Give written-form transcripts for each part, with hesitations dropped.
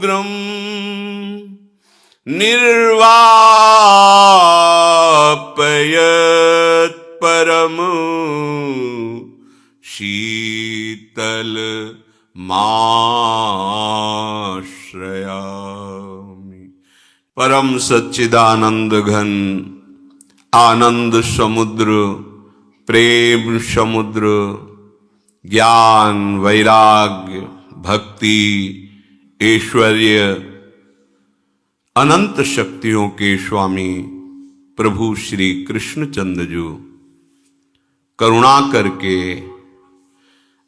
उग्रम निर्वापयत् परम शीतल माश्रयामि। परम सच्चिदानंद घन आनंद समुद्र, प्रेम समुद्र, ज्ञान वैराग्य भक्ति ऐश्वर्य अनंत शक्तियों के स्वामी प्रभु श्री कृष्णचंद्र जी करुणा करके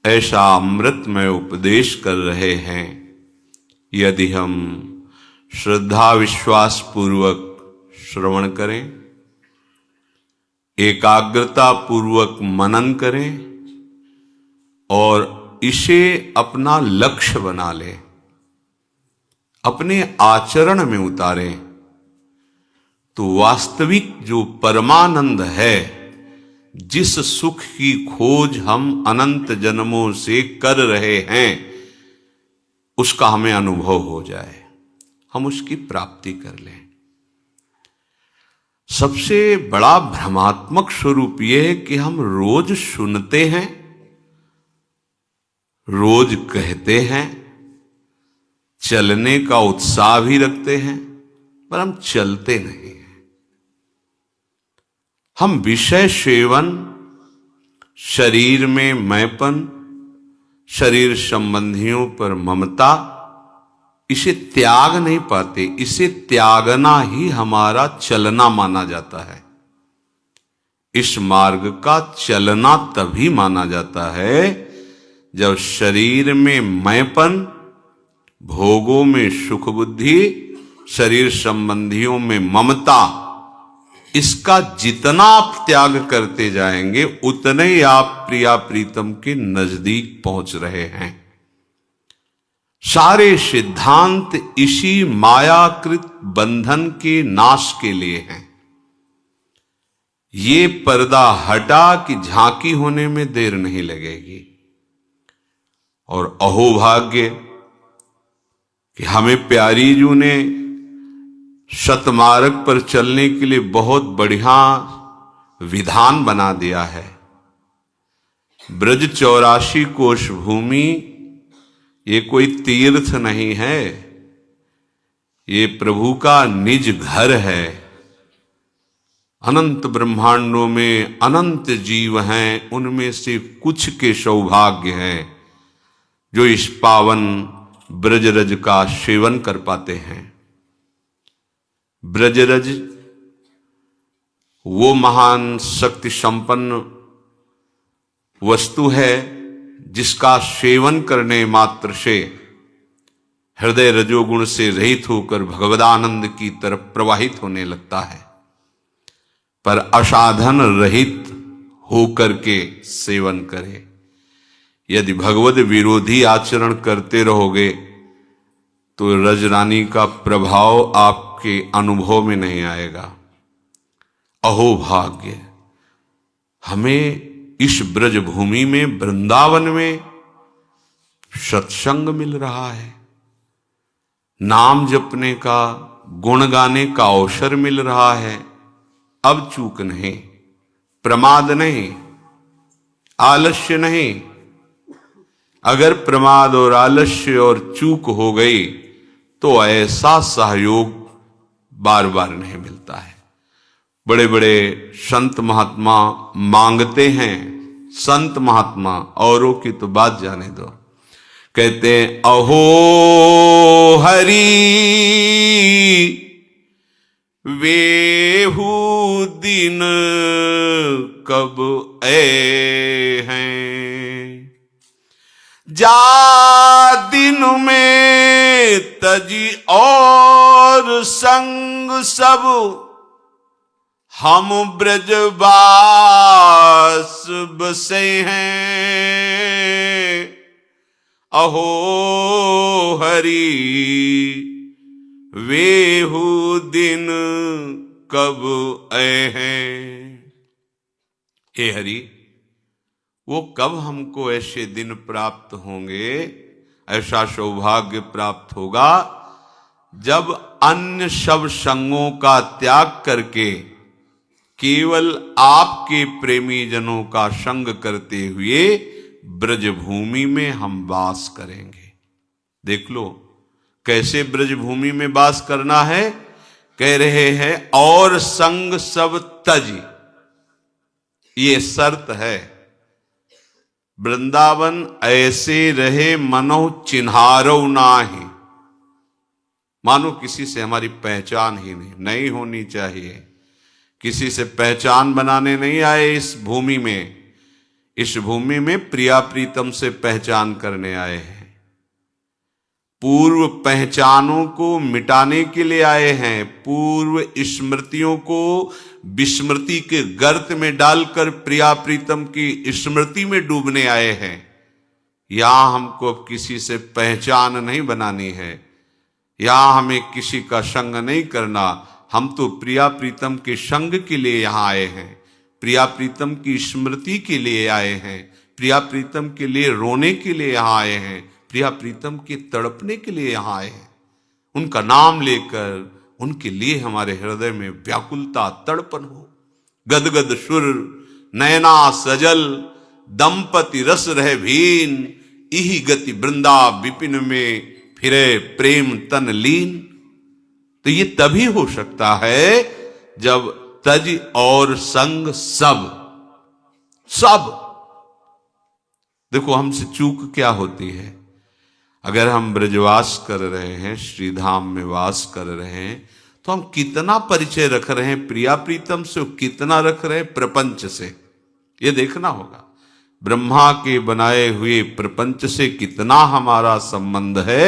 ऐसा अमृतमय उपदेश कर रहे हैं। यदि हम श्रद्धा विश्वास पूर्वक श्रवण करें, एकाग्रता पूर्वक मनन करें और इसे अपना लक्ष्य बना लें, अपने आचरण में उतारें, तो वास्तविक जो परमानंद है, जिस सुख की खोज हम अनंत जन्मों से कर रहे हैं, उसका हमें अनुभव हो जाए, हम उसकी प्राप्ति कर लें। सबसे बड़ा भ्रमात्मक स्वरूप यह है कि हम रोज सुनते हैं, रोज कहते हैं, चलने का उत्साह भी रखते हैं, पर हम चलते नहीं हैं। हम विषय सेवन, शरीर में मैंपन, शरीर संबंधियों पर ममता, इसे त्याग नहीं पाते। इसे त्यागना ही हमारा चलना माना जाता है। इस मार्ग का चलना तभी माना जाता है जब शरीर में मैंपन, भोगों में सुख बुद्धि, शरीर संबंधियों में ममता, इसका जितना आप त्याग करते जाएंगे उतने ही आप प्रिया प्रीतम के नजदीक पहुंच रहे हैं। सारे सिद्धांत इसी मायाकृत बंधन के नाश के लिए हैं। ये पर्दा हटा कि झांकी होने में देर नहीं लगेगी। और अहोभाग्य कि हमें प्यारी जू ने सतमार्ग पर चलने के लिए बहुत बढ़िया विधान बना दिया है। ब्रज 84 कोश भूमि ये कोई तीर्थ नहीं है, ये प्रभु का निज घर है। अनंत ब्रह्मांडों में अनंत जीव हैं, उनमें से कुछ के सौभाग्य हैं जो इस पावन ब्रजरज का सेवन कर पाते हैं। ब्रजरज वो महान शक्ति संपन्न वस्तु है जिसका सेवन करने मात्र से हृदय रजोगुण से रहित होकर भगवदानंद की तरफ प्रवाहित होने लगता है। पर असाधन रहित होकर के सेवन करे। यदि भगवद विरोधी आचरण करते रहोगे तो रजरानी का प्रभाव आपके अनुभव में नहीं आएगा। अहोभाग्य, हमें इस ब्रज भूमि में, वृंदावन में सत्संग मिल रहा है, नाम जपने का, गुण गाने का अवसर मिल रहा है। अब चूक नहीं, प्रमाद नहीं, आलस्य नहीं। अगर प्रमाद और आलस्य और चूक हो गई तो ऐसा सहयोग बार बार नहीं मिलता है। बड़े बड़े संत महात्मा मांगते हैं, संत महात्मा, औरों की तो बात जाने दो, कहते हैं अहो हरि वेहू दिन कब ए हैं, जा दिन में तजी और संग सब, हम ब्रजवास बसे हैं। अहो हरि वेहू दिन कब आए हैं। हे हरि, वो कब हमको ऐसे दिन प्राप्त होंगे, ऐसा सौभाग्य प्राप्त होगा जब अन्य सब संगों का त्याग करके केवल आपके प्रेमी जनों का संग करते हुए ब्रजभूमि में हम वास करेंगे। देख लो कैसे ब्रजभूमि में वास करना है। कह रहे हैं और संग सब तज, ये शर्त है। वृंदावन ऐसे रहे मनो चिन्हारो नाही। मानो किसी से हमारी पहचान ही नहीं होनी चाहिए, किसी से पहचान बनाने नहीं आए इस भूमि में। इस भूमि में प्रिया प्रीतम से पहचान करने आए हैं, पूर्व पहचानों को मिटाने के लिए आए हैं, पूर्व स्मृतियों को विस्मृति के गर्त में डालकर प्रिया प्रीतम की स्मृति में डूबने आए हैं। यहां हमको अब किसी से पहचान नहीं बनानी है, यहां हमें किसी का संग नहीं करना। हम तो प्रिया प्रीतम के संग के लिए यहां आए हैं, प्रिया प्रीतम की स्मृति के लिए आए हैं, प्रिया प्रीतम के लिए रोने के लिए यहां आए हैं, प्रिया प्रीतम के तड़पने के लिए यहां आए हैं। उनका नाम लेकर उनके लिए हमारे हृदय में व्याकुलता तड़पन हो। गदगद सुर नयना सजल दंपति रस रह भीन, इही गति वृंदा विपिन में फिरे प्रेम तन लीन। तो ये तभी हो सकता है जब तज और संग सब। देखो हमसे चूक क्या होती है। अगर हम ब्रजवास कर रहे हैं, श्रीधाम में वास कर रहे हैं, तो हम कितना परिचय रख रहे हैं प्रिया प्रीतम से, कितना रख रहे हैं प्रपंच से, ये देखना होगा। ब्रह्मा के बनाए हुए प्रपंच से कितना हमारा संबंध है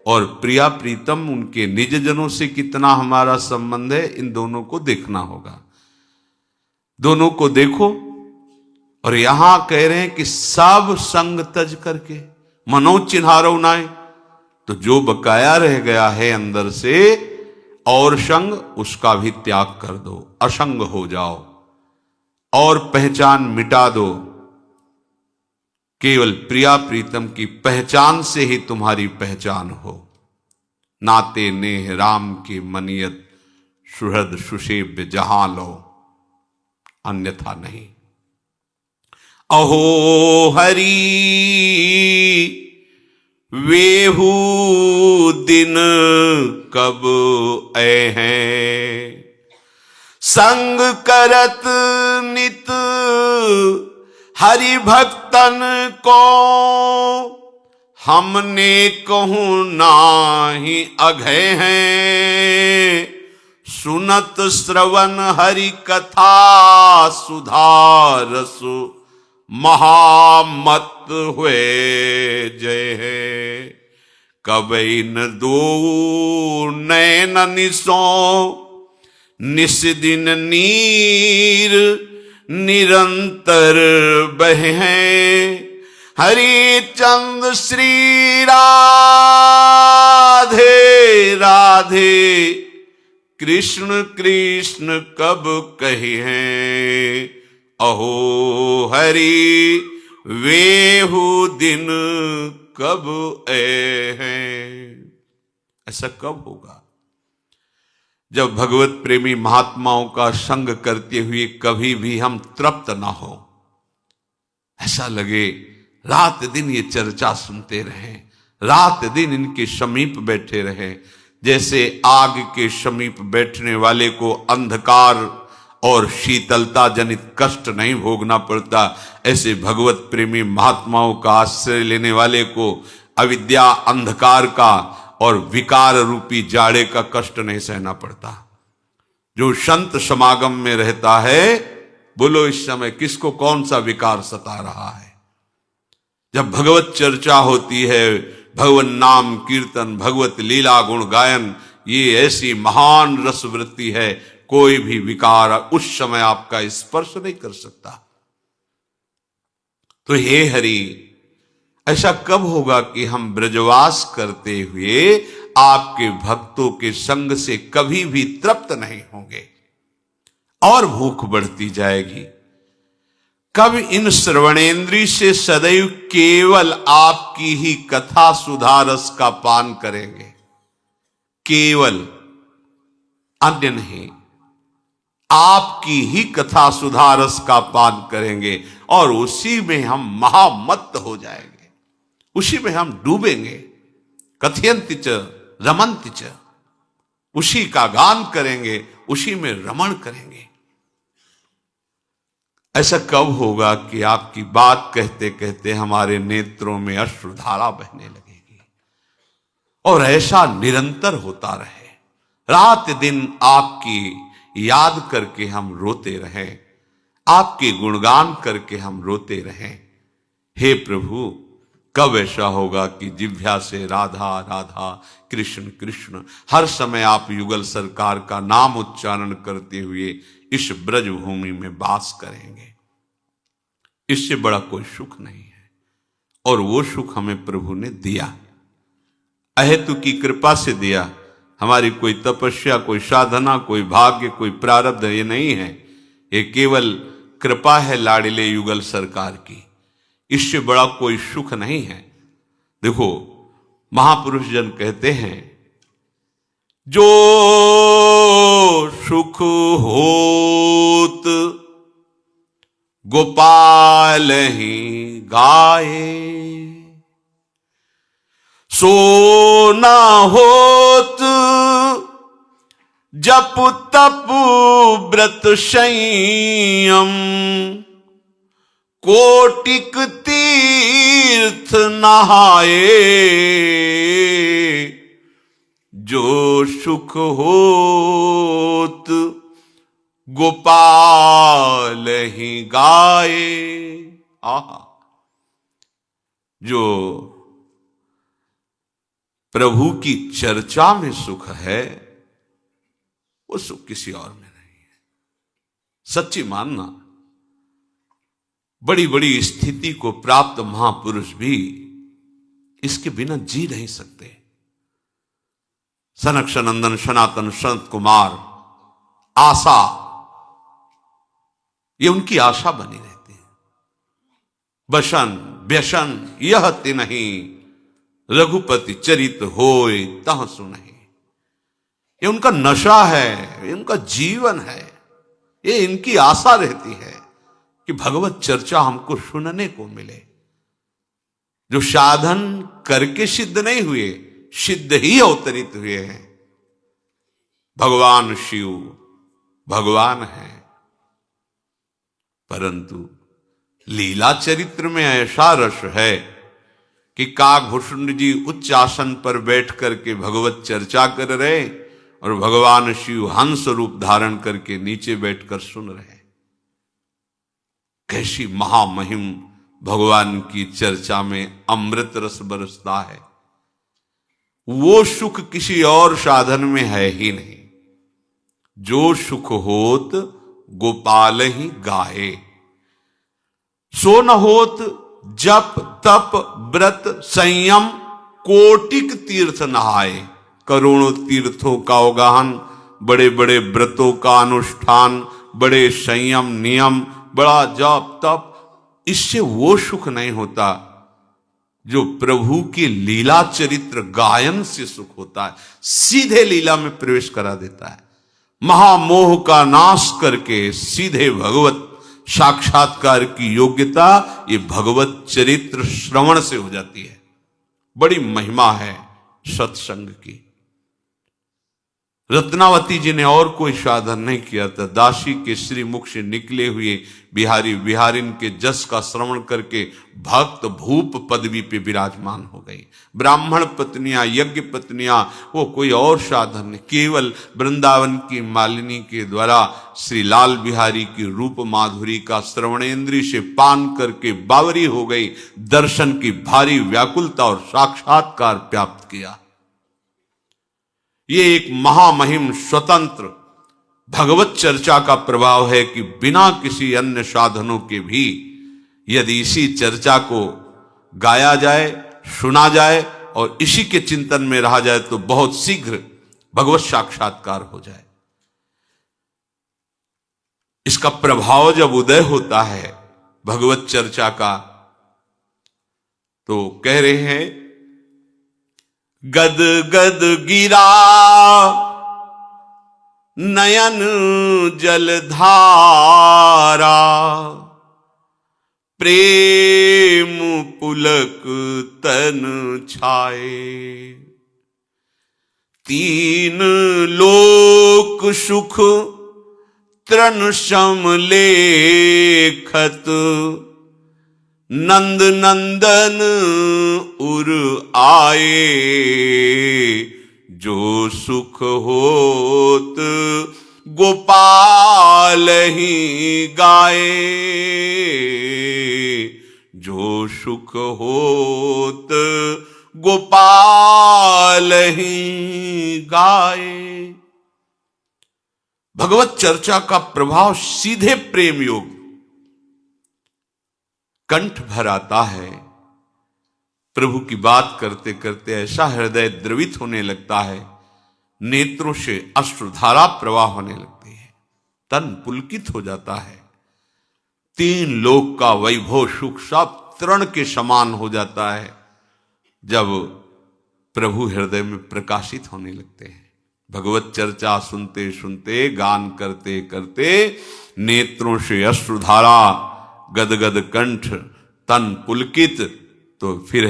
और प्रिया प्रीतम उनके निज जनों से कितना हमारा संबंध है, इन दोनों को देखना होगा। दोनों को देखो। और यहां कह रहे हैं कि सब संग तज करके मनो चिन्हारो नाय, तो जो बकाया रह गया है अंदर से और संग, उसका भी त्याग कर दो, असंग हो जाओ और पहचान मिटा दो। केवल प्रिया प्रीतम की पहचान से ही तुम्हारी पहचान हो। नाते नेह राम की मनियत सुहृद सुषेव्य जहां लो, अन्यथा नहीं। अहो हरि वेहू दिन कब ऐ हैं, संग करत नित हरि भक्तन को, हमने कहूं नाही अघय हैं, सुनत श्रवण हरि कथा सुधारस महामत हुए जय है। कबई न दो नैन निसो निस दिन नीर निरंतर बहे हैं, हरि चंद श्री राधे राधे, कृष्ण कृष्ण कब कही हैं। अहो हरि वेहू दिन कब ऐ हैं। ऐसा कब होगा? जब भगवत प्रेमी महात्माओं का संग करते हुए कभी भी हम तृप्त ना हो, ऐसा लगे रात दिन ये चर्चा सुनते रहें, रात दिन इनके समीप बैठे रहें। जैसे आग के समीप बैठने वाले को अंधकार और शीतलता जनित कष्ट नहीं भोगना पड़ता, ऐसे भगवत प्रेमी महात्माओं का आश्रय लेने वाले को अविद्या अंधकार का और विकार रूपी जाड़े का कष्ट नहीं सहना पड़ता। जो संत समागम में रहता है, बोलो इस समय किसको कौन सा विकार सता रहा है? जब भगवत चर्चा होती है, भगवत नाम कीर्तन, भगवत लीला गुण गायन, ये ऐसी महान रस वृत्ति है, कोई भी विकार उस समय आपका स्पर्श नहीं कर सकता। तो हे हरि, ऐसा कब होगा कि हम ब्रजवास करते हुए आपके भक्तों के संग से कभी भी तृप्त नहीं होंगे और भूख बढ़ती जाएगी? कब इन श्रवणेन्द्रिय से सदैव केवल आपकी ही कथा सुधारस का पान करेंगे? केवल, अन्य नहीं, आपकी ही कथा सुधा रस का पान करेंगे और उसी में हम महामत्त हो जाएंगे, उसी में हम डूबेंगे। कथयन्ति च रमन्ति च, उसी का गान करेंगे, उसी में रमण करेंगे। ऐसा कब होगा कि आपकी बात कहते कहते हमारे नेत्रों में अश्रुधारा बहने लगेगी और ऐसा निरंतर होता रहे, रात दिन आपकी याद करके हम रोते रहें, आपके गुणगान करके हम रोते रहें। हे प्रभु, कब ऐसा होगा कि जिह्वा से राधा राधा कृष्ण कृष्ण हर समय आप युगल सरकार का नाम उच्चारण करते हुए इस ब्रज भूमि में वास करेंगे। इससे बड़ा कोई सुख नहीं है और वो सुख हमें प्रभु ने दिया, अहेतु की कृपा से दिया। हमारी कोई तपस्या, कोई साधना, कोई भाग्य, कोई प्रारब्ध ये नहीं है, ये केवल कृपा है लाडिले युगल सरकार की। इससे बड़ा कोई सुख नहीं है। देखो, महापुरुष जन कहते हैं, जो सुख होत गोपाल ही गाए, सो ना होत जप तप व्रत संयम, कोटिक तीर्थ नहाए, जो सुख होत गोपाल ही गाए। आहा, जो प्रभु की चर्चा में सुख है वो सुख किसी और में नहीं है। सच्ची मानना, बड़ी बड़ी स्थिति को प्राप्त महापुरुष भी इसके बिना जी नहीं सकते। सनक सनंदन सनातन संत कुमार, आशा, ये उनकी आशा बनी रहती है। बसन व्यसन यह तिन्हि, रघुपति चरित होय तह सुनहि। ये उनका नशा है, ये उनका जीवन है, ये इनकी आशा रहती है कि भगवत चर्चा हमको सुनने को मिले। जो साधन करके सिद्ध नहीं हुए, सिद्ध ही अवतरित हुए हैं। भगवान शिव भगवान है, परंतु लीला चरित्र में ऐसा रस है कि काकभूषण जी उच्च आसन पर बैठ करके भगवत चर्चा कर रहे और भगवान शिव हंस रूप धारण करके नीचे बैठकर सुन रहे। कैसी महामहिम भगवान की चर्चा में अमृत रस बरसता है। वो सुख किसी और साधन में है ही नहीं। जो सुख होत गोपाल ही गाए, सो न होत जप तप व्रत संयम, कोटिक तीर्थ नहाए। करोड़ों तीर्थों का अवगाहन, बड़े बड़े व्रतों का अनुष्ठान, बड़े संयम नियम, बड़ा जप तप, इससे वो सुख नहीं होता जो प्रभु की लीला चरित्र गायन से सुख होता है। सीधे लीला में प्रवेश करा देता है, महामोह का नाश करके सीधे भगवत साक्षात्कार की योग्यता ये भगवत चरित्र श्रवण से हो जाती है। बड़ी महिमा है सत्संग की। रत्नावती जी ने और कोई साधन नहीं किया था। दासी के श्री मुख से निकले हुए बिहारी बिहारिन के जस का श्रवण करके भक्त भूप पदवी पे विराजमान हो गई। ब्राह्मण पत्नियां, यज्ञ पत्नियां, वो कोई और साधन नहीं, केवल वृंदावन की मालिनी के द्वारा श्री लाल बिहारी की रूप माधुरी का श्रवणेन्द्रिय से पान करके बावरी हो गई। दर्शन की भारी व्याकुलता और साक्षात्कार प्राप्त किया। ये एक महामहिम स्वतंत्र भगवत चर्चा का प्रभाव है कि बिना किसी अन्य साधनों के भी यदि इसी चर्चा को गाया जाए, सुना जाए और इसी के चिंतन में रहा जाए तो बहुत शीघ्र भगवत साक्षात्कार हो जाए। इसका प्रभाव जब उदय होता है भगवत चर्चा का, तो कह रहे हैं गद गद गिरा नयन जलधारा, प्रेम पुलक तन छाए। तीन लोक सुख तृण सम लेखत, नंद नंदन उर आए। जो सुख होत गोपाल ही गाए, जो सुख होत गोपाल ही गाए। भगवत चर्चा का प्रभाव सीधे प्रेम योग कंठ भर आता है। प्रभु की बात करते करते ऐसा हृदय द्रवित होने लगता है, नेत्रों से अश्रुधारा प्रवाह होने लगती है, तन पुलकित हो जाता है। तीन लोक का वैभव सुख सब तृण के समान हो जाता है जब प्रभु हृदय में प्रकाशित होने लगते हैं। भगवत चर्चा सुनते सुनते, गान करते करते नेत्रों से अश्रुधारा, गदगद कंठ, तन पुलकित, तो फिर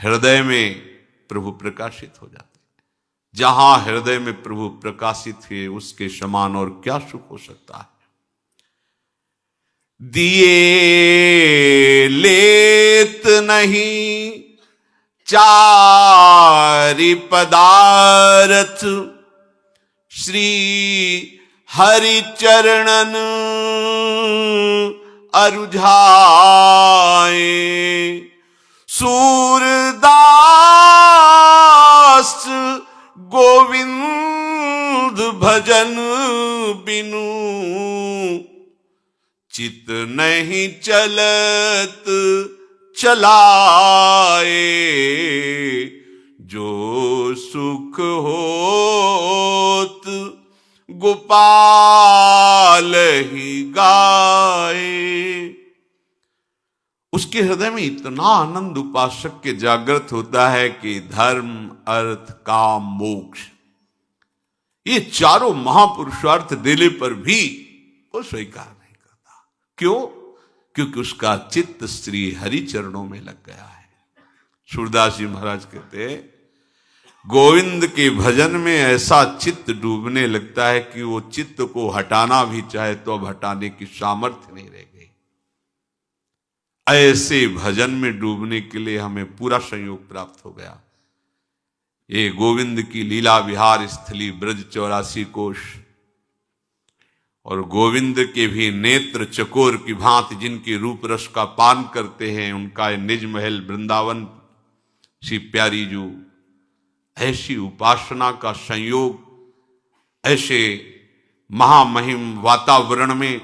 हृदय में प्रभु प्रकाशित हो जाते हैं। जहां हृदय में प्रभु प्रकाशित है उसके समान और क्या सुख हो सकता है। दिए लेत नहीं चारि पदारथ, श्री हरि चरणन अरुझाए। सूरदास गोविंद भजन बिनु, चित नहीं चलत चलाए। जो सुख होत गोपाल ही गाए। उसके हृदय में इतना आनंद उपासक के जागृत होता है कि धर्म, अर्थ, काम, मोक्ष, ये चारों महापुरुषार्थ देने पर भी वो स्वीकार नहीं करता। क्यों? क्योंकि उसका चित्त श्री हरि चरणों में लग गया है। सूरदास जी महाराज कहते हैं, गोविंद के भजन में ऐसा चित्त डूबने लगता है कि वो चित्त को हटाना भी चाहे तो अब हटाने की सामर्थ्य नहीं रह गई। ऐसे भजन में डूबने के लिए हमें पूरा संयोग प्राप्त हो गया। ये गोविंद की लीला विहार स्थली ब्रज 84 कोश, और गोविंद के भी नेत्र चकोर की भांति जिनके रूप रस का पान करते हैं, उनका निज महल वृंदावन सी प्यारी जो ऐसी उपासना का संयोग, ऐसे महामहिम वातावरण में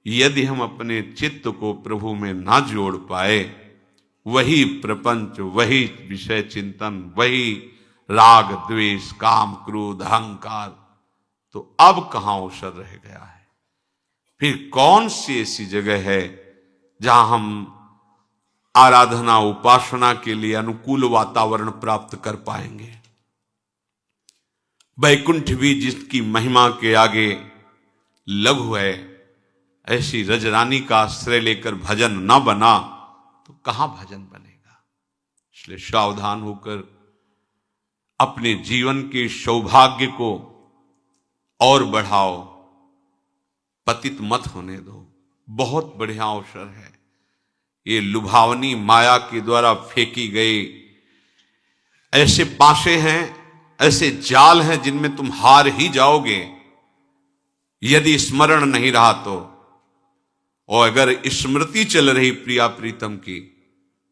यदि हम अपने चित्त को प्रभु में ना जोड़ पाए, वही प्रपंच, वही विषय चिंतन, वही राग द्वेष, काम, क्रोध, अहंकार, तो अब कहां अवसर रह गया है। फिर कौन सी ऐसी जगह है जहां हम आराधना, उपासना के लिए अनुकूल वातावरण प्राप्त कर पाएंगे। वैकुंठ भी जिसकी महिमा के आगे लघु है, ऐसी रजरानी का आश्रय लेकर भजन न बना तो कहां भजन बनेगा। इसलिए सावधान होकर अपने जीवन के सौभाग्य को और बढ़ाओ, पतित मत होने दो। बहुत बढ़िया अवसर है। ये लुभावनी माया के द्वारा फेंकी गई ऐसे पाशे हैं, ऐसे जाल हैं जिनमें तुम हार ही जाओगे यदि स्मरण नहीं रहा तो। और अगर स्मृति चल रही प्रिया प्रीतम की,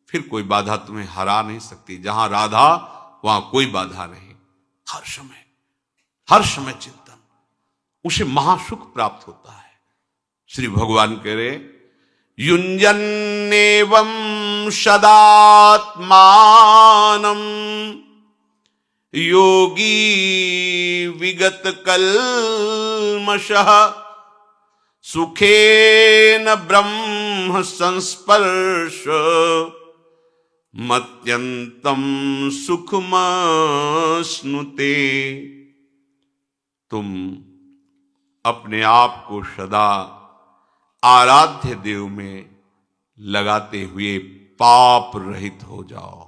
फिर कोई बाधा तुम्हें हरा नहीं सकती। जहां राधा वहां कोई बाधा नहीं। हर समय चिंतन, उसे महासुख प्राप्त होता है। श्री भगवान कह रहे, युञ्जन्नेवं सदात्मानं योगी विगत कल्मषः, सुखेन ब्रह्म संस्पर्श मत्यंतम सुखमश्नुते। तुम अपने आप को सदा आराध्य देव में लगाते हुए पाप रहित हो जाओ।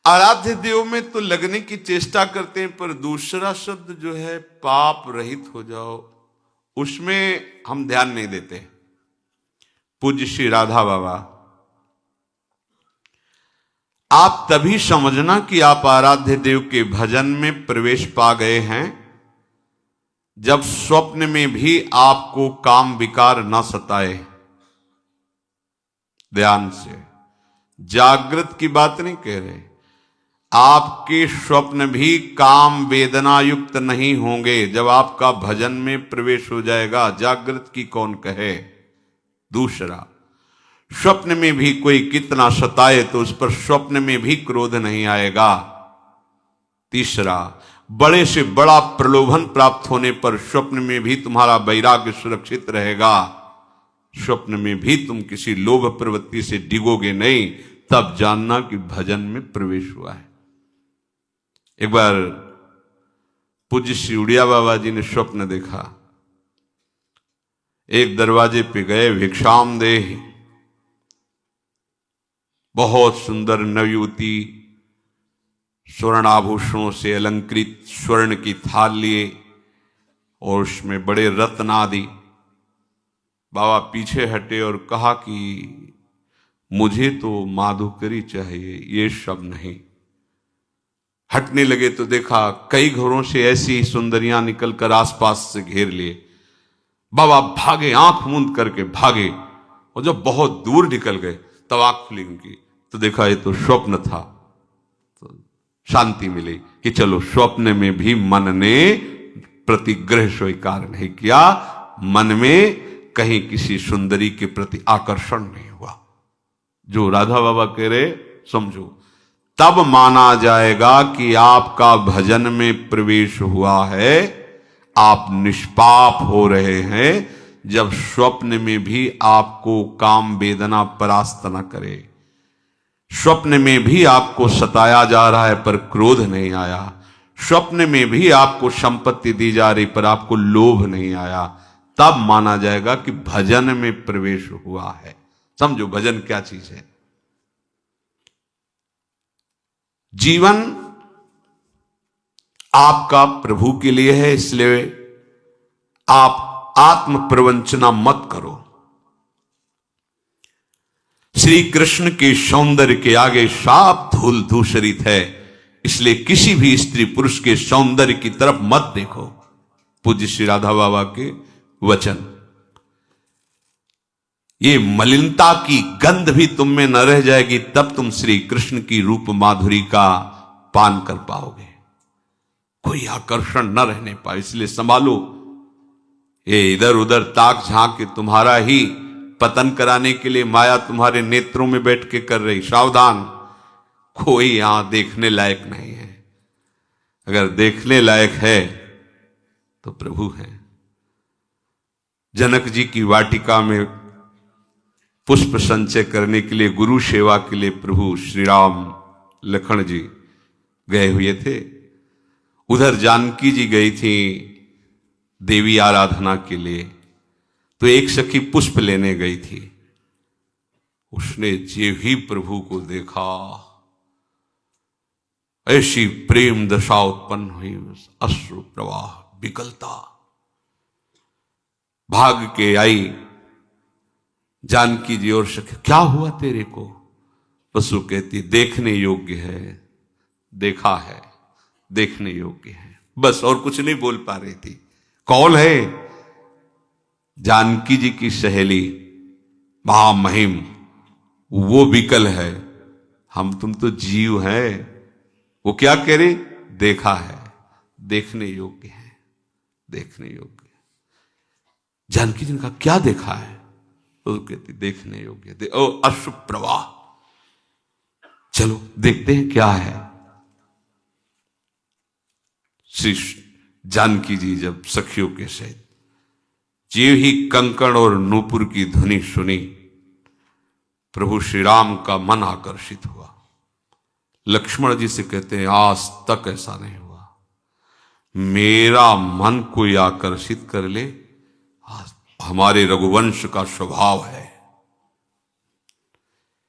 आराध्य देव में तो लगने की चेष्टा करते हैं, पर दूसरा शब्द जो है पाप रहित हो जाओ, उसमें हम ध्यान नहीं देते। पूज्य श्री राधा बाबा, आप तभी समझना कि आप आराध्य देव के भजन में प्रवेश पा गए हैं जब स्वप्न में भी आपको काम विकार न सताए। ध्यान से, जागृत की बात नहीं कह रहे, आपके स्वप्न भी काम वेदना युक्त नहीं होंगे जब आपका भजन में प्रवेश हो जाएगा। जागृत की कौन कहे। दूसरा, स्वप्न में भी कोई कितना सताए तो उस पर स्वप्न में भी क्रोध नहीं आएगा। तीसरा, बड़े से बड़ा प्रलोभन प्राप्त होने पर स्वप्न में भी तुम्हारा वैराग्य सुरक्षित रहेगा। स्वप्न में भी तुम किसी लोभ प्रवृत्ति से डिगोगे नहीं, तब जानना कि भजन में प्रवेश हुआ है। एक बार पूज्य श्री उड़िया बाबा जी ने स्वप्न देखा। एक दरवाजे पे गए, भिक्षाम देहि, बहुत सुंदर नवयुवती स्वर्ण आभूषणों से अलंकृत स्वर्ण की थाल लिए और उसमें बड़े रत्न आदि। बाबा पीछे हटे और कहा कि मुझे तो माधुकरी चाहिए, ये सब नहीं। हटने लगे तो देखा कई घरों से ऐसी सुंदरियां निकलकर आसपास से घेर लिए। बाबा भागे, आंख मूंद करके भागे, और जब बहुत दूर निकल गए तब आंख खुली उनकी, तो देखा ये तो स्वप्न था। तो शांति मिली कि चलो, स्वप्न में भी मन ने प्रतिग्रह स्वीकार नहीं किया, मन में कहीं किसी सुंदरी के प्रति आकर्षण नहीं हुआ। जो राधा बाबा कह रहे समझो, तब माना जाएगा कि आपका भजन में प्रवेश हुआ है, आप निष्पाप हो रहे हैं, जब स्वप्न में भी आपको काम वेदना परास्त न करे। स्वप्न में भी आपको सताया जा रहा है पर क्रोध नहीं आया। स्वप्न में भी आपको संपत्ति दी जा रही पर आपको लोभ नहीं आया, तब माना जाएगा कि भजन में प्रवेश हुआ है। समझो भजन क्या चीज है। जीवन आपका प्रभु के लिए है, इसलिए आप आत्म प्रवंचना मत करो। श्री कृष्ण के सौंदर्य के आगे साफ धूल धूसरित है, इसलिए किसी भी स्त्री पुरुष के सौंदर्य की तरफ मत देखो। पूज्य श्री राधा बाबा के वचन। ये मलिनता की गंध भी तुम में न रह जाएगी, तब तुम श्री कृष्ण की रूप माधुरी का पान कर पाओगे। कोई आकर्षण न रहने पाए, इसलिए संभालो। ये इधर उधर ताक झांक के तुम्हारा ही पतन कराने के लिए माया तुम्हारे नेत्रों में बैठ के कर रही। सावधान, कोई यहां देखने लायक नहीं है। अगर देखने लायक है तो प्रभु है। जनक जी की वाटिका में पुष्प संचय करने के लिए, गुरु सेवा के लिए प्रभु श्री राम लखन जी गए हुए थे। उधर जानकी जी गई थी देवी आराधना के लिए, तो एक सखी पुष्प लेने गई थी। उसने जे ही प्रभु को देखा, ऐसी प्रेम दशा उत्पन्न हुई, अश्रु प्रवाह, विकलता। भाग के आई जानकी जी और सखी, क्या हुआ तेरे को? वसु कहती, देखने योग्य है, देखा है, देखने योग्य है। बस, और कुछ नहीं बोल पा रही थी। कौन है? जानकी जी की सहेली महामहिम, वो विकल है, हम तुम तो जीव हैं। वो क्या कह रही? देखा है, देखने योग्य है, देखने योग्य। जानकी जी ने कहा, क्या देखा है? तो कहती, देखने योग्य। ओ अश्रु प्रवाह, चलो देखते हैं क्या है। श्री जानकी जी जब सखियों के सहित जीव ही कंकण और नूपुर की ध्वनि सुनी, प्रभु श्री राम का मन आकर्षित हुआ। लक्ष्मण जी से कहते हैं आज तक ऐसा नहीं हुआ, मेरा मन कोई आकर्षित कर ले, हमारे रघुवंश का स्वभाव है।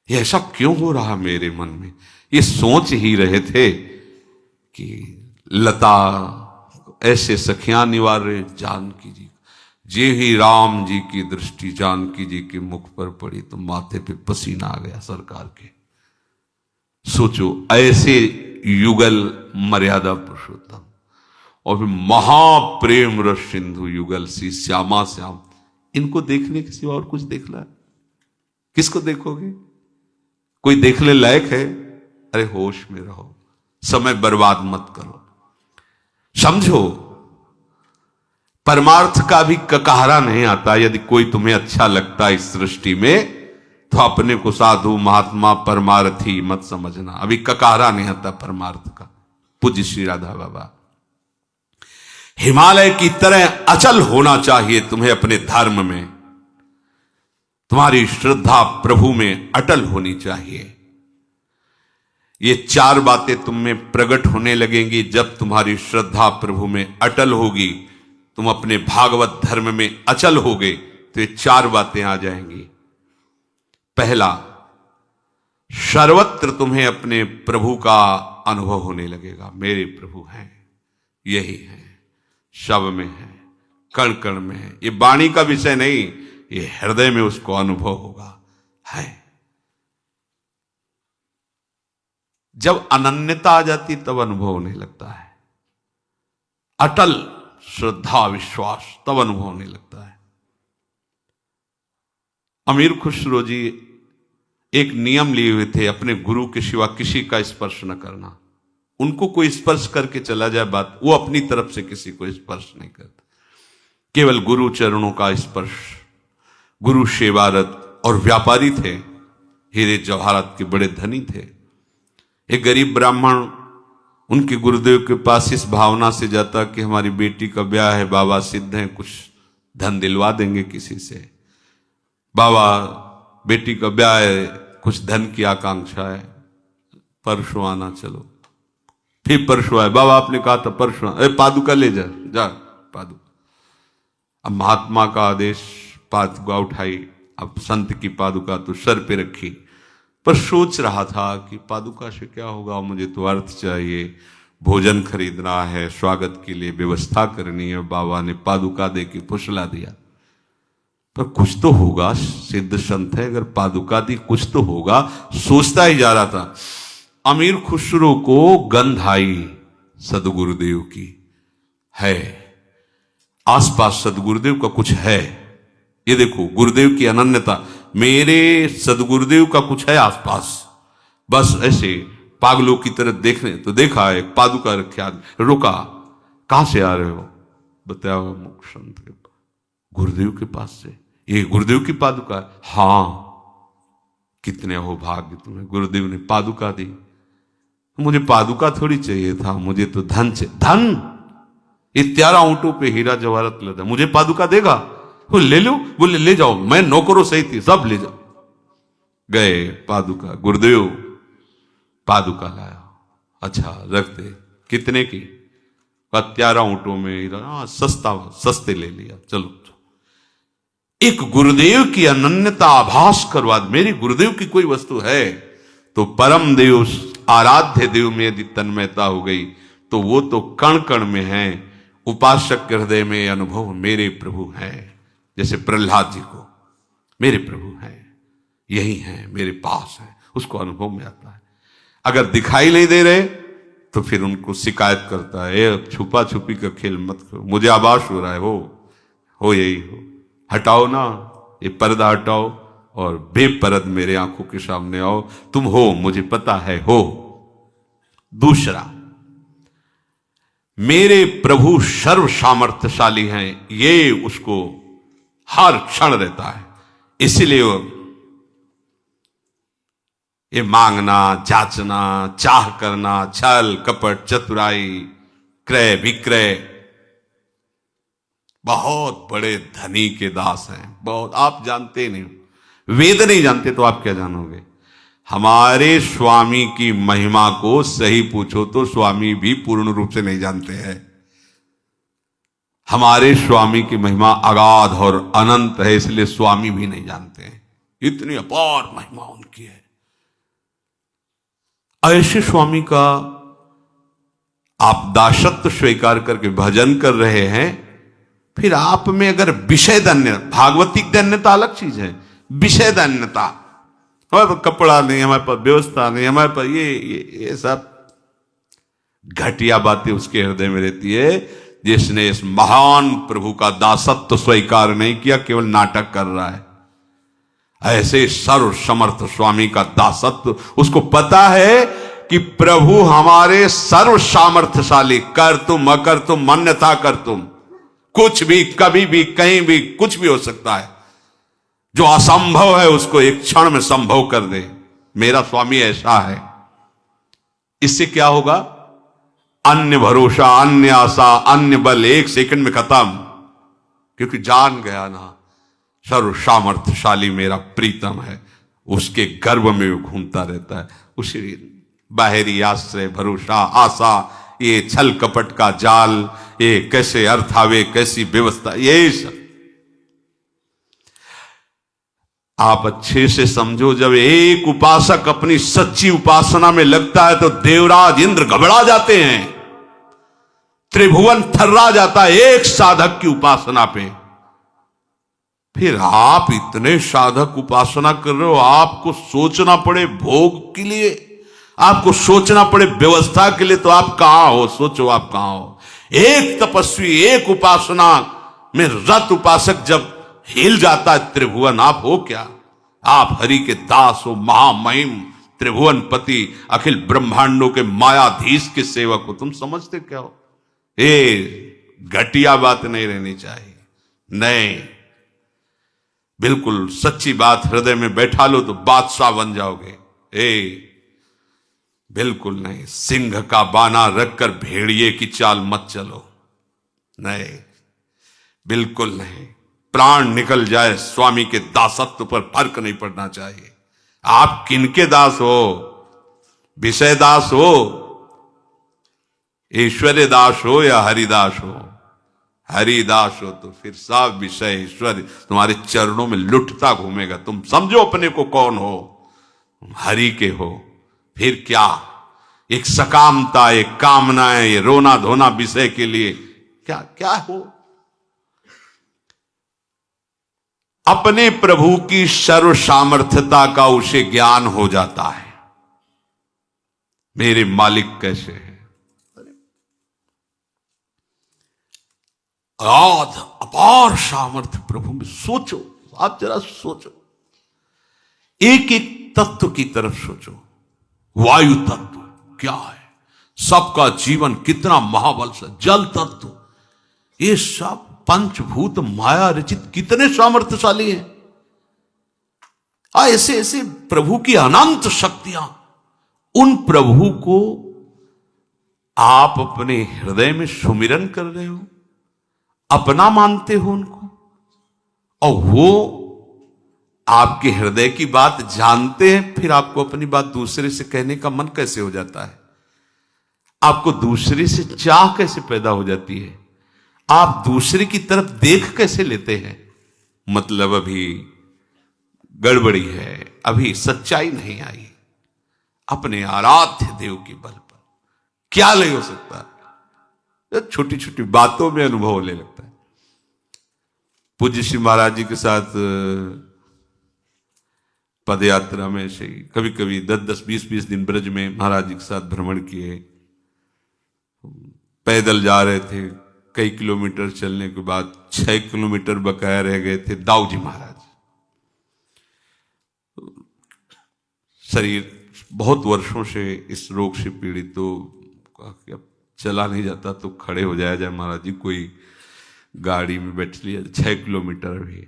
ये ऐसा क्यों हो रहा मेरे मन में? ये सोच ही रहे थे कि लता ऐसे सखियां निवारे जानकी जी, जे ही राम जी की दृष्टि जानकी जी के मुख पर पड़ी तो माथे पे पसीना आ गया सरकार के। सोचो ऐसे युगल मर्यादा पुरुषोत्तम और फिर महाप्रेम रस सिंधु युगल सी श्यामा श्याम, इनको देखने के सिवा और कुछ देखना है? किसको देखोगे? कोई देखने लायक है? अरे होश में रहो, समय बर्बाद मत करो। समझो परमार्थ का भी ककहरा नहीं आता। यदि कोई तुम्हें अच्छा लगता इस सृष्टि में तो अपने को साधु महात्मा परमार्थी मत समझना। अभी ककहरा नहीं आता परमार्थ का। पूज्य श्री राधा बाबा, हिमालय की तरह अचल होना चाहिए तुम्हें अपने धर्म में। तुम्हारी श्रद्धा प्रभु में अटल होनी चाहिए। ये चार बातें तुम में प्रकट होने लगेंगी जब तुम्हारी श्रद्धा प्रभु में अटल होगी, तुम अपने भागवत धर्म में अचल होगे तो ये चार बातें आ जाएंगी। पहला, सर्वत्र तुम्हें अपने प्रभु का अनुभव होने लगेगा। मेरे प्रभु हैं, यही है, शब में है, कण कण में है। ये वाणी का विषय नहीं, ये हृदय में उसको अनुभव होगा। है जब अनन्यता आ जाती तब अनुभव होने लगता है। अटल श्रद्धा विश्वास तब अनुभव होने लगता है। अमीर खुसरो जी एक नियम लिए हुए थे, अपने गुरु के सिवा किसी का स्पर्श न करना। उनको कोई स्पर्श करके चला जाए बात, वो अपनी तरफ से किसी को स्पर्श नहीं करता, केवल गुरु चरणों का स्पर्श। गुरु सेवारत और व्यापारी थे, हीरे जवाहरात के बड़े धनी थे। एक गरीब ब्राह्मण उनके गुरुदेव के पास इस भावना से जाता कि हमारी बेटी का ब्याह है, बाबा सिद्ध हैं, कुछ धन दिलवा देंगे किसी से। बाबा बेटी का ब्याह है, कुछ धन की आकांक्षा है, परसों आना चलो। फिर परसों आए, बाबा आपने कहा था परसों, अरे पादुका ले जा, जा पादुका। अब महात्मा का आदेश, पादुका उठाई। अब संत की पादुका तो सर पे रखी, पर सोच रहा था कि पादुका से क्या होगा, मुझे तो अर्थ चाहिए, भोजन खरीदना है, स्वागत के लिए व्यवस्था करनी है। बाबा ने पादुका दे के फुसला दिया, पर कुछ तो होगा, सिद्ध संत है, अगर पादुका दी कुछ तो होगा। सोचता ही जा रहा था। अमीर खुसरो को गंध आई सदगुरुदेव की, है आसपास सदगुरुदेव का कुछ है। ये देखो गुरुदेव की अनन्यता, मेरे सदगुरुदेव का कुछ है आसपास। बस ऐसे पागलों की तरह देखने तो देखा, एक पादुका रखे आदमी। रुका, कहां से आ रहे हो? बताया मुख संत के पास, गुरुदेव के पास से। ये गुरुदेव की पादुका? हां। कितने हो भाग्य तुम्हें, गुरुदेव ने पादुका दी। मुझे पादुका थोड़ी चाहिए था, मुझे तो धन चाहिए। धन? ये 13 ऊंटों पे हीरा जवाहरत लदा, मुझे पादुका देगा? वो ले लो, बोले ले जाओ, मैं नौकरों सही थी, सब ले जाओ। गए, पादुका, गुरुदेव पादुका लाया। अच्छा रख दे। कितने की? 13 ऊंटों में हीरा। हाँ सस्ता, सस्ते ले लिया, चलो। एक गुरुदेव की अनन्यता आभास करवा, मेरी गुरुदेव की कोई वस्तु है तो परम देव, आराध्य देव में यदि तन्मयता हो गई तो वो तो कण कण में है। उपासक के हृदय में अनुभव मेरे प्रभु हैं। जैसे प्रहलाद जी को मेरे प्रभु हैं, यही हैं, मेरे पास हैं, उसको अनुभव में आता है। अगर दिखाई नहीं दे रहे तो फिर उनको शिकायत करता है, ये छुपा छुपी का खेल मत करो, मुझे आभास हो रहा है, हो यही हो, हटाओ ना ये पर्दा, हटाओ और बेपरद मेरे आंखों के सामने आओ। तुम हो, मुझे पता है हो। दूसरा, मेरे प्रभु सर्व सामर्थ्यशाली हैं, ये उसको हर क्षण रहता है। इसीलिए ये मांगना, जांचना, चाह करना, छल कपट, चतुराई, क्रय विक्रय, बहुत बड़े धनी के दास हैं, बहुत। आप जानते नहीं, वेद नहीं जानते तो आप क्या जानोगे? हमारे स्वामी की महिमा को सही पूछो तो स्वामी भी पूर्ण रूप से नहीं जानते हैं। हमारे स्वामी की महिमा अगाध और अनंत है, इसलिए स्वामी भी नहीं जानते हैं। इतनी अपार महिमा उनकी है। ऐसे स्वामी का आप दासत्व स्वीकार करके भजन कर रहे हैं, फिर आप में अगर विषय धन्य, भागवतिक धन्यता अलग चीज है, विषय धन्यता, हमारे पास कपड़ा नहीं, हमारे पास व्यवस्था नहीं, हमारे पास ये सब घटिया बातें उसके हृदय में रहती है, जिसने इस महान प्रभु का दासत्व स्वीकार नहीं किया, केवल नाटक कर रहा है। ऐसे सर्व समर्थ स्वामी का दासत्व, उसको पता है कि प्रभु हमारे सर्व सामर्थ्यशाली, कर तुम अकर तुम मान्यता कर तुम, कुछ भी कभी भी कहीं भी कुछ भी हो सकता है। जो असंभव है उसको एक क्षण में संभव कर दे। मेरा स्वामी ऐसा है। इससे क्या होगा? अन्य भरोसा, अन्य आशा, अन्य बल एक सेकंड में खत्म, क्योंकि जान गया ना सर्व सामर्थ्यशाली मेरा प्रीतम है, उसके गर्भ में वो घूमता रहता है। उसी बाहरी आश्रय, भरोसा, आशा, ये छल कपट का जाल, ये कैसे अर्थ आवे, कैसी व्यवस्था, यही सब आप अच्छे से समझो। जब एक उपासक अपनी सच्ची उपासना में लगता है तो देवराज इंद्र घबरा जाते हैं, त्रिभुवन थर्रा जाता है एक साधक की उपासना पे। फिर आप इतने साधक उपासना कर रहे हो, आपको सोचना पड़े भोग के लिए, आपको सोचना पड़े व्यवस्था के लिए, तो आप कहां हो? सोचो आप कहां हो? एक तपस्वी, एक उपासना में रत उपासक जब हिल जाता है त्रिभुवन, आप हो क्या? आप हरि के दास हो, महामहिम त्रिभुवन पति, अखिल ब्रह्मांडों के मायाधीश के सेवक हो। तुम समझते क्या हो? घटिया बात नहीं रहनी चाहिए। नहीं, बिल्कुल सच्ची बात हृदय में बैठा लो तो बादशाह बन जाओगे। बिल्कुल नहीं, सिंह का बाना रखकर भेड़िए की चाल मत चलो। नहीं, बिल्कुल नहीं। प्राण निकल जाए, स्वामी के दासत्व पर फर्क नहीं पड़ना चाहिए। आप किनके दास हो? विषय दास हो, ईश्वर्य दास हो या हरिदास हो? हरिदास हो तो फिर सब विषय ईश्वर तुम्हारे चरणों में लुटता घूमेगा। तुम समझो अपने को कौन हो? हरि के हो। फिर क्या? एक सकामता, एक कामनाएं, ये रोना धोना विषय के लिए क्या क्या हो? अपने प्रभु की सर्व सामर्थ्यता का उसे ज्ञान हो जाता है, मेरे मालिक कैसे हैं। अपार सामर्थ्य प्रभु में। सोचो, आप जरा सोचो, एक एक तत्व की तरफ सोचो। वायु तत्व क्या है? सबका जीवन कितना महाबल से। जल तत्व, ये सब पंचभूत माया रचित कितने सामर्थ्यशाली हैं। ऐसे ऐसे प्रभु की अनंत शक्तियां, उन प्रभु को आप अपने हृदय में सुमिरन कर रहे हो, अपना मानते हो उनको, और वो आपके हृदय की बात जानते हैं। फिर आपको अपनी बात दूसरे से कहने का मन कैसे हो जाता है? आपको दूसरे से चाह कैसे पैदा हो जाती है? आप दूसरे की तरफ देख कैसे लेते हैं? मतलब अभी गड़बड़ी है, अभी सच्चाई नहीं आई। अपने आराध्य देव के बल पर क्या नहीं हो सकता? छोटी छोटी बातों में अनुभव होने लगता है। पूज्य श्री महाराज जी के साथ पद यात्रा में से कभी कभी 10-10, 20-20 दिन ब्रज में महाराज जी के साथ भ्रमण किए। पैदल जा रहे थे, कई किलोमीटर चलने के बाद 6 किलोमीटर बकाया रह गए थे। दाऊ जी महाराज, शरीर बहुत वर्षों से इस रोग से पीड़ित, तो चला नहीं जाता तो खड़े हो जाया जाए महाराज जी, कोई गाड़ी में बैठ लिया। 6 किलोमीटर भी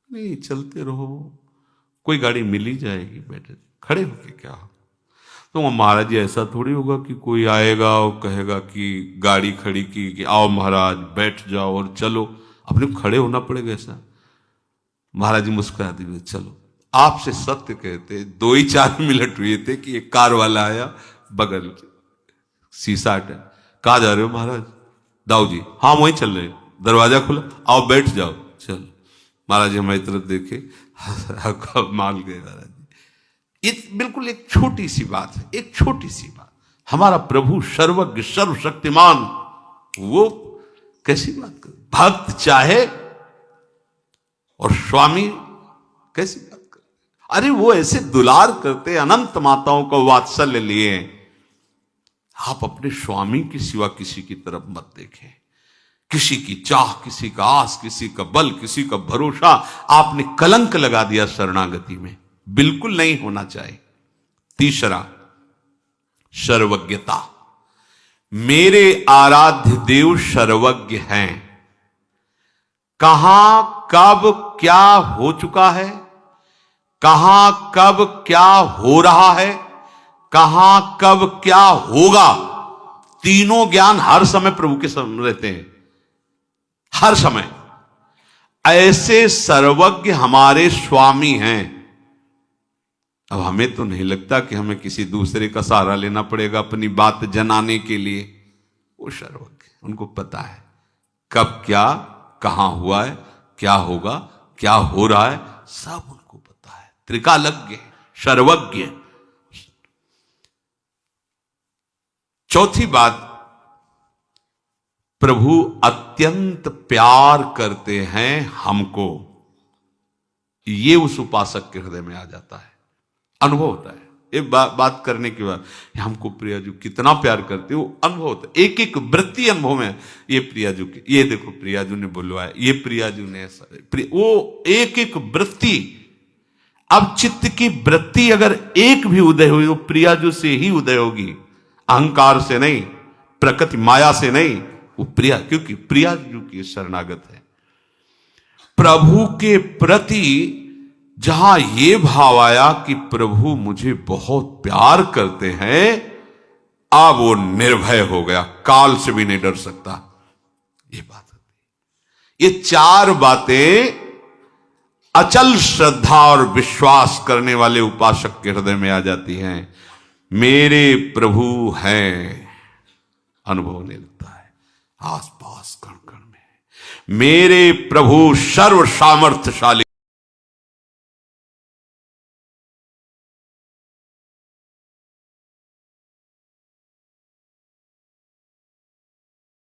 नहीं, चलते रहो, कोई गाड़ी मिल ही जाएगी, बैठे खड़े होके क्या। तो महाराज जी ऐसा थोड़ी होगा कि कोई आएगा और कहेगा कि गाड़ी खड़ी की कि आओ महाराज बैठ जाओ और चलो, अपने को खड़े होना पड़ेगा ऐसा। महाराज जी मुस्कुरा दिए, चलो आपसे सत्य कहते 2 ही 4 मिनट हुए थे कि एक कार वाला आया, बगल शीशा हटा, कहा जा रहे हो महाराज? दाऊ जी, हाँ वहीं चल रहे, दरवाजा खुला, आओ बैठ जाओ। चल महाराज जी हमारी तरफ देखे, मान गए महाराज जी। ये बिल्कुल एक छोटी सी बात है, एक छोटी सी बात। हमारा प्रभु सर्वज्ञ सर्वशक्तिमान, वो कैसी बात कर, भक्त चाहे और स्वामी कैसी बात कर, अरे वो ऐसे दुलार करते, अनंत माताओं को वात्सल्य लिए। आप अपने स्वामी के सिवा किसी की तरफ मत देखें। किसी की चाह, किसी का आस, किसी का बल, किसी का भरोसा, आपने कलंक लगा दिया शरणागति में, बिल्कुल नहीं होना चाहिए। तीसरा, सर्वज्ञता। मेरे आराध्य देव सर्वज्ञ हैं। कहां कब क्या हो चुका है, कहां कब क्या हो रहा है, कहां कब क्या होगा, तीनों ज्ञान हर समय प्रभु के सामने रहते हैं, हर समय। ऐसे सर्वज्ञ हमारे स्वामी हैं। अब हमें तो नहीं लगता कि हमें किसी दूसरे का सहारा लेना पड़ेगा अपनी बात जनाने के लिए। वो सर्वज्ञ, उनको पता है कब क्या कहां हुआ है, क्या होगा, क्या हो रहा है, सब उनको पता है। त्रिकालज्ञ, सर्वज्ञ। चौथी बात, प्रभु अत्यंत प्यार करते हैं हमको। ये उस उपासक के हृदय में आ जाता है, अनुभव होता है। एक बात करने के बाद हमको प्रियाजू कितना प्यार करते हो, अनुभव होता है। एक एक वृत्ति अनुभव में, ये प्रियाजू के, ये देखो प्रियाजू ने बुलवाया, ये प्रियाजू ने ऐसा, वो एक एक वृत्ति। अब चित्त की वृत्ति अगर एक भी उदय हुई, वो प्रियाजू से ही उदय होगी, अहंकार से नहीं, प्रकृति माया से नहीं। वो प्रिया, क्योंकि प्रियाजू की शरणागत है। प्रभु के प्रति जहां ये भाव आया कि प्रभु मुझे बहुत प्यार करते हैं, अब वो निर्भय हो गया, काल से भी नहीं डर सकता। ये बात होती, ये 4 बातें अचल श्रद्धा और विश्वास करने वाले उपासक के हृदय में आ जाती हैं। मेरे प्रभु हैं, अनुभव होने लगता है आस पास कण कण में। मेरे प्रभु सर्व सामर्थ्यशाली